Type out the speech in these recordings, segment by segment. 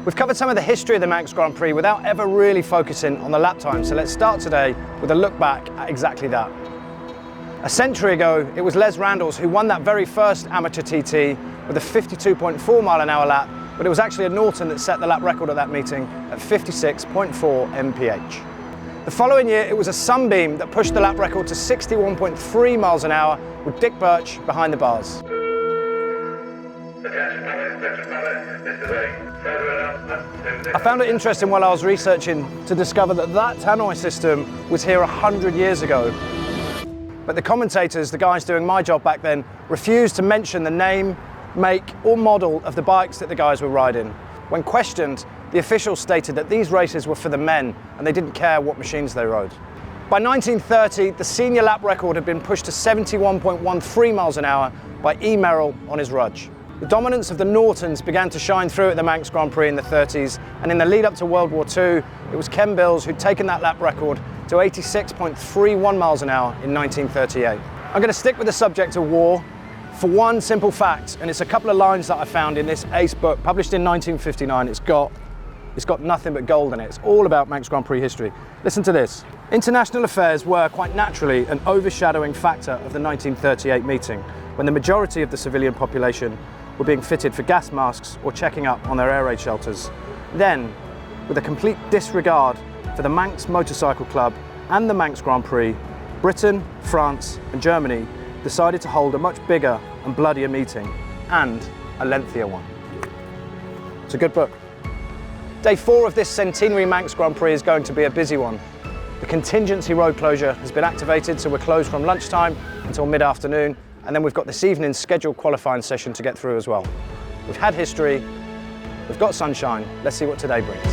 We've covered some of the history of the Manx Grand Prix without ever really focusing on the lap time, so let's start today with a look back at exactly that. A century ago, it was Les Randalls who won that very first amateur TT with a 52.4 mile an hour lap, but it was actually a Norton that set the lap record at that meeting at 56.4 mph. The following year, it was a Sunbeam that pushed the lap record to 61.3 miles an hour with Dick Birch behind the bars. I found it interesting while I was researching to discover that that tannoy system was here 100 years ago. But the commentators, the guys doing my job back then, refused to mention the name, make or model of the bikes that the guys were riding. When questioned, the officials stated that these races were for the men and they didn't care what machines they rode. By 1930, the senior lap record had been pushed to 71.13 miles an hour by E. Merrill on his Rudge. The dominance of the Nortons began to shine through at the Manx Grand Prix in the 30s, and in the lead up to World War II, it was Ken Bills who'd taken that lap record to 86.31 miles an hour in 1938. I'm going to stick with the subject of war for one simple fact, and it's a couple of lines that I found in this ace book, published in 1959. It's got nothing but gold in it. It's all about Manx Grand Prix history. Listen to this. International affairs were quite naturally an overshadowing factor of the 1938 meeting, when the majority of the civilian population were being fitted for gas masks or checking up on their air raid shelters. Then, with a complete disregard for the Manx Motorcycle Club and the Manx Grand Prix, Britain, France and Germany decided to hold a much bigger and bloodier meeting, and a lengthier one. It's a good book. Day 4 of this centenary Manx Grand Prix is going to be a busy one. The contingency road closure has been activated, so we're closed from lunchtime until mid-afternoon, and then we've got this evening's scheduled qualifying session to get through as well. We've had history, we've got sunshine, let's see what today brings.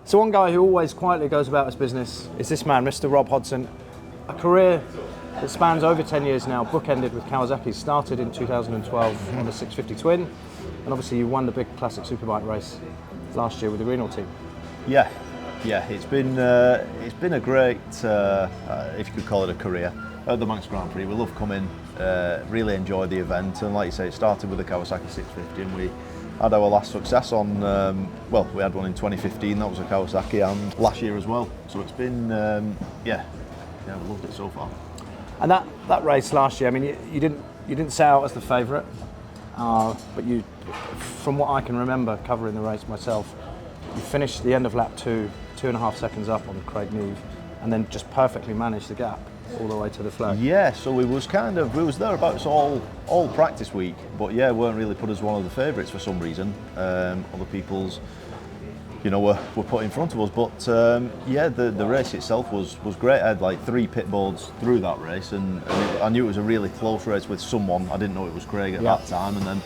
So one guy who always quietly goes about his business is this man, Mr. Rob Hodson. A career It spans over 10 years now, bookended with Kawasaki. Started in 2012 on the 650 Twin, and obviously you won the big classic superbike race last year with the Greenall team. Yeah, it's been a great, if you could call it a career, at the Manx Grand Prix. We love coming, really enjoy the event, and like you say, it started with the Kawasaki 650, and we had our last success on, well, we had one in 2015, that was a Kawasaki, and last year as well. So it's been, yeah, we loved it so far. And that race last year, I mean, you didn't set out as the favourite, but you, from what I can remember covering the race myself, you finished the end of lap 2.5 seconds up on Craig Neve, and then just perfectly managed the gap all the way to the flag. Yeah, so we was thereabouts all practice week, but yeah, weren't really put as one of the favourites for some reason. Other people's, were put in front of us, but yeah, the race itself was great. I had like 3 pit boards through that race, and I knew it was a really close race with someone. I didn't know it was Craig at that time, and then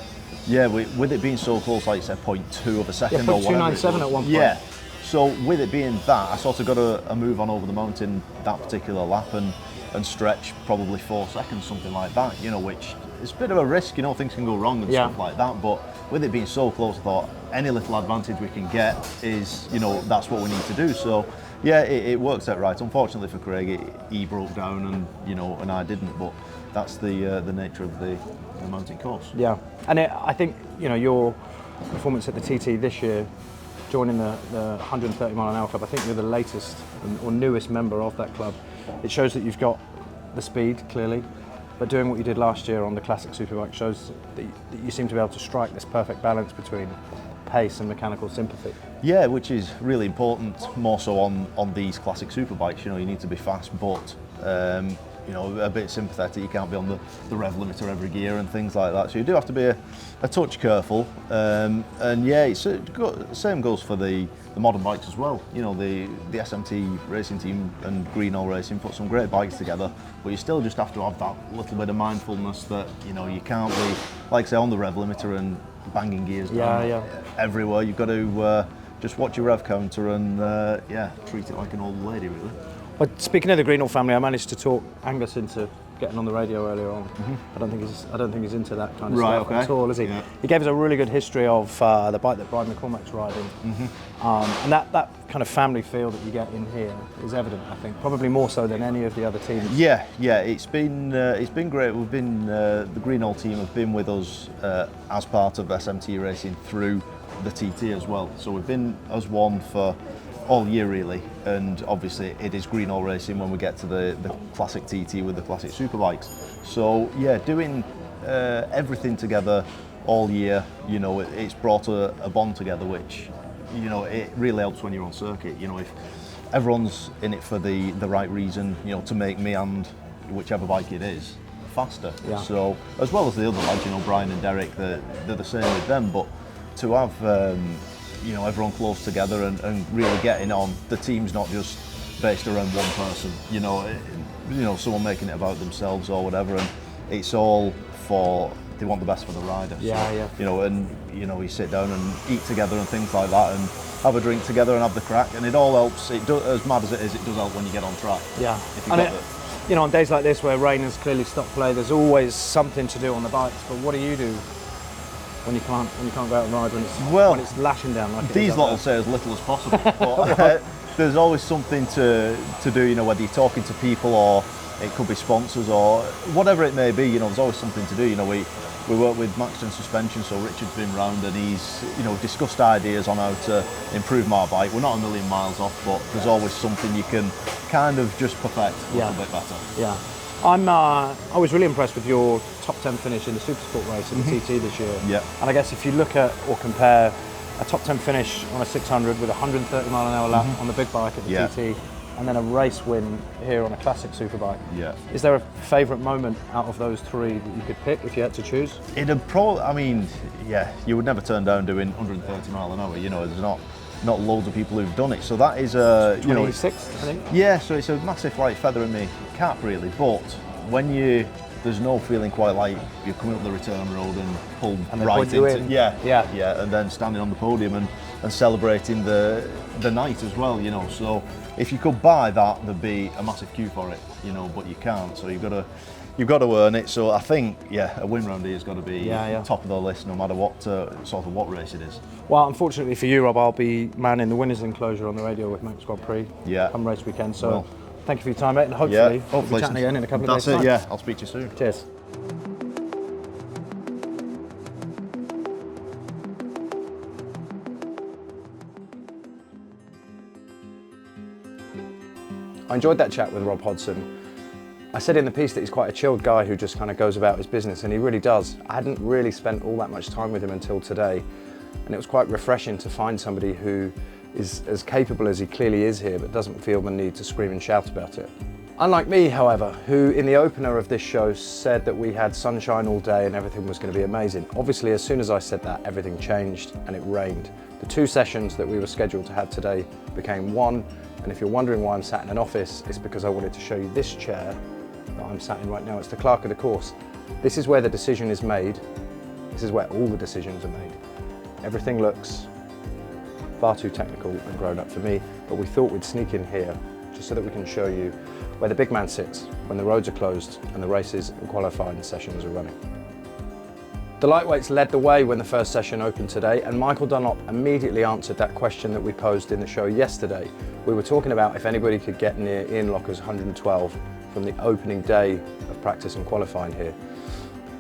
yeah, with it being so close, like you said, 0.2 of a second or whatever. 2.97 at one point. Yeah. So with it being that, I sort of got a move on over the mountain that particular lap and stretch probably 4 seconds, something like that, which is a bit of a risk, things can go wrong and stuff like that, but with it being so close, I thought any little advantage we can get is, that's what we need to do. So yeah, it works out right. Unfortunately for Craig, he broke down and I didn't, but that's the nature of the mountain course. Yeah, and I think, your performance at the TT this year, joining the 130 mile an hour club, I think you're the latest or newest member of that club. It shows that you've got the speed, clearly, but doing what you did last year on the classic superbike shows that you seem to be able to strike this perfect balance between pace and mechanical sympathy. Yeah, which is really important, more so on these classic superbikes. You need to be fast, but a bit sympathetic. You can't be on the rev limiter every gear and things like that. So you do have to be a touch careful. And yeah, same goes for the modern bikes as well. The SMT racing team and Greenall Racing put some great bikes together, but you still just have to have that little bit of mindfulness that you can't be, like say, on the rev limiter and banging gears down everywhere. You've got to just watch your rev counter and treat it like an old lady, really. But speaking of the Greenall family, I managed to talk Angus into getting on the radio earlier on. I don't think he's into that kind of stuff at all, is he? Yeah. He gave us a really good history of the bike that Brian McCormack's riding, and that kind of family feel that you get in here is evident. I think probably more so than any of the other teams. Yeah, it's been great. We've been the Greenall team have been with us as part of SMT Racing through the TT as well. So we've been as one for all year really, and obviously it is Greenall Racing when we get to the classic TT with the classic superbikes. So yeah, doing everything together all year, it's brought a bond together, which it really helps when you're on circuit. If everyone's in it for the right reason, to make me and whichever bike it is faster. Yeah. So as well as the other lads, Brian and Derek, they're the same with them, but to have everyone close together and really getting on. The team's not just based around one person, someone making it about themselves or whatever, and it's all they want the best for the rider. Yeah. We sit down and eat together and things like that, and have a drink together and have the crack, and it all helps. It does, as mad as it is, it does help when you get on track. Yeah. On days like this where rain has clearly stopped play, there's always something to do on the bikes. But what do you do when you can't go out and ride when it's lashing down like it these lot will say as little as possible, but there's always something to do, whether you're talking to people or it could be sponsors or whatever it may be, there's always something to do. We work with Manx Suspension, so Richard's been round and he's discussed ideas on how to improve my bike. We're not a million miles off, but there's always something you can kind of just perfect a little bit better. Yeah. I was really impressed with your top 10 finish in the Supersport race in the TT this year. Yeah. And I guess if you look at or compare a top 10 finish on a 600 with a 130 mile an hour lap on the big bike at the TT, and then a race win here on a classic superbike. Yeah. Is there a favourite moment out of those three that you could pick if you had to choose? It'd probably, you would never turn down doing 130 mile an hour. There's not loads of people who've done it. So that is 26, I think. Yeah, so it's a massive feather in my cap really. But when there's no feeling quite like you're coming up the return road and pull right into in. Yeah, and then standing on the podium and and celebrating the night as well, you know. So if you could buy that, there'd be a massive queue for it, you know, but you can't. So you've got to earn it. So I think, yeah, a win round here has got to be top of the list, no matter what sort of what race it is. Well, unfortunately for you, Rob, I'll be manning the winners' enclosure on the radio with Manx Prix come race weekend. So thank you for your time, mate, and hopefully we'll be chatting again in a couple of days. That's it. Yeah, I'll speak to you soon. Cheers. I enjoyed that chat with Rob Hodson. I said in the piece that he's quite a chilled guy who just kind of goes about his business, and he really does. I hadn't really spent all that much time with him until today, and it was quite refreshing to find somebody who is as capable as he clearly is here, but doesn't feel the need to scream and shout about it. Unlike me, however, who in the opener of this show said that we had sunshine all day and everything was going to be amazing. Obviously, as soon as I said that, everything changed and it rained. The 2 sessions that we were scheduled to have today became 1, and if you're wondering why I'm sat in an office, it's because I wanted to show you this chair that I'm sat in right now. It's the clerk of the course. This is where the decision is made. This is where all the decisions are made. Everything looks far too technical and grown up for me, but we thought we'd sneak in here just so that we can show you where the big man sits when the roads are closed and the races and qualifying sessions are running. The lightweights led the way when the first session opened today, and Michael Dunlop immediately answered that question that we posed in the show yesterday. We were talking about if anybody could get near Ian Locker's 112 from the opening day of practice and qualifying here.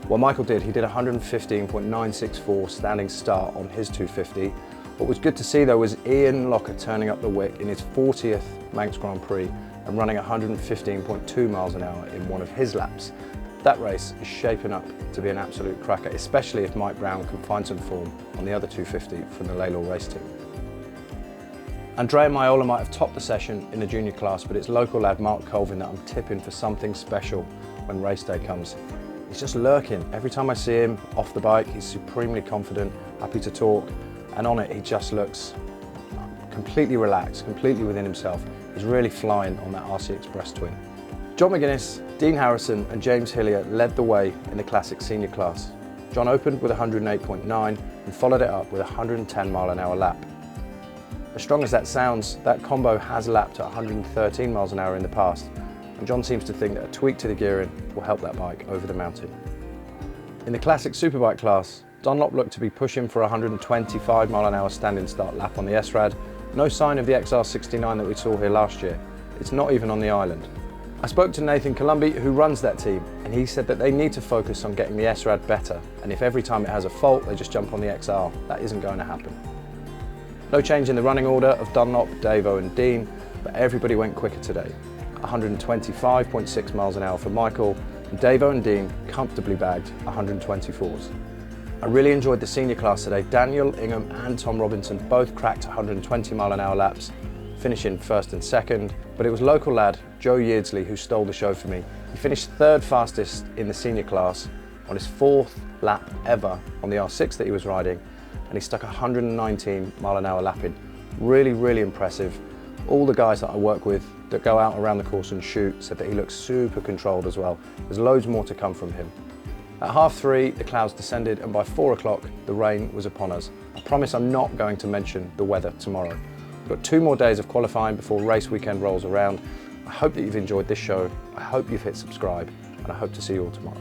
Well, Michael did. He did 115.964 standing start on his 250. What was good to see though was Ian Locker turning up the wick in his 40th Manx Grand Prix and running 115.2 miles an hour in one of his laps. That race is shaping up to be an absolute cracker, especially if Mike Brown can find some form on the other 250 from the Greenall race team. Andrea Maiola might have topped the session in the junior class, but it's local lad Mark Colvin that I'm tipping for something special when race day comes. He's just lurking. Every time I see him off the bike, he's supremely confident, happy to talk, and on it he just looks completely relaxed, completely within himself. He's really flying on that RC Express twin. John McGuinness, Dean Harrison and James Hillier led the way in the classic senior class. John opened with 108.9 and followed it up with a 110 mile an hour lap. As strong as that sounds, that combo has lapped at 113 miles an hour in the past, and John seems to think that a tweak to the gearing will help that bike over the mountain. In the classic Superbike class, Dunlop looked to be pushing for a 125 mile an hour standing start lap on the S-Rad. No sign of the XR69 that we saw here last year. It's not even on the island. I spoke to Nathan Columbi, who runs that team, and he said that they need to focus on getting the S-Rad better, and if every time it has a fault they just jump on the XR, that isn't going to happen. No change in the running order of Dunlop, Davo and Dean, but everybody went quicker today. 125.6 miles an hour for Michael, and Davo and Dean comfortably bagged 124s. I really enjoyed the senior class today. Daniel, Ingham and Tom Robinson both cracked 120 mile an hour laps, finishing first and second, but it was local lad Joe Yeardsley who stole the show for me. He finished 3rd fastest in the senior class on his 4th lap ever on the R6 that he was riding, and he stuck 119 mile an hour lap in. Really, really impressive. All the guys that I work with that go out around the course and shoot said that he looks super controlled as well. There's loads more to come from him. At 3:30, the clouds descended, and by 4 o'clock, the rain was upon us. I promise I'm not going to mention the weather tomorrow. We've got 2 more days of qualifying before race weekend rolls around. I hope that you've enjoyed this show. I hope you've hit subscribe, and I hope to see you all tomorrow.